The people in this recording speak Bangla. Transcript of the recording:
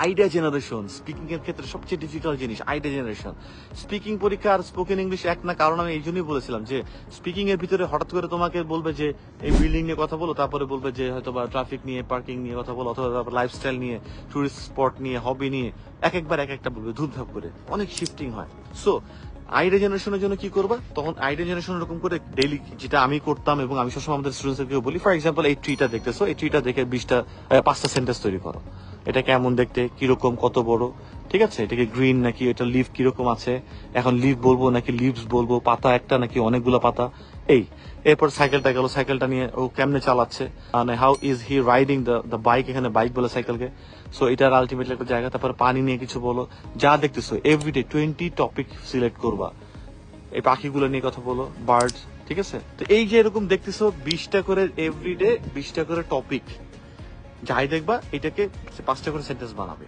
আইডিয়া জেনারেশন স্পিকিং এর ক্ষেত্রে সবচেয়ে ডিফিকাল্ট জিনিস আইডিয়া জেনারেশন। স্পিকিং পরীক্ষা আর স্পোকেন ইংলিশ এক না, কারণ আমি এই জন্যই বলেছিলাম যে স্পিকিং এর ভিতরে হঠাৎ করে তোমাকে বলবে যে এই বিল্ডিং নিয়ে কথা বলো, তারপরে বলবে যে হয়তো বা ট্রাফিক নিয়ে, পার্কিং নিয়ে কথা বলো, অথবা লাইফস্টাইল নিয়ে, টুরিস্ট স্পট নিয়ে, হবি নিয়ে একবার এক একটা বলবে ধুপধাপ করে, অনেক শিফটিং হয়। সো আইডিয়া জেনারেশনের জন্য কি করবা, তখন আইডিয়া জেনারেশন এরকম করে ডেইলি, যেটা আমি করতাম এবং আমি সবসময় আমাদের স্টুডেন্টদেরকে বলি, ফর এক্সাম্পল এই ট্রিটা দেখতেছো, এই ট্রিটা দেখে 5টা সেন্টেন্স তৈরি করো। এটা কেমন দেখতে, কিরকম, কত বড়, ঠিক আছে, এটাকে গ্রিন নাকি, এটা লিফ কিরকম আছে, এখন লিফ বলবো নাকি লিভস বলবো, পাতা একটা নাকি অনেকগুলো পাতা, এই। এরপর সাইকেলটা গেল, সাইকেলটা নিয়ে ও কেমনে চালাচ্ছে, মানে how is he riding the bike, এখানে বাইক বলে সাইকেলকে। সো এটার আলটিমেটলি একটা জায়গা। তারপর পানি নিয়ে কিছু বলো, যা দেখতেছো এভরিডে 20 টপিক সিলেক্ট করবা। এই পাখিগুলো নিয়ে কথা বলো, বার্ড, ঠিক আছে। তো এই যে এরকম দেখতেছো 20টা করে এভরিডে, 20টা করে টপিক, যাই দেখবা এটাকে 5টা করে সেন্টেন্স বানাবে।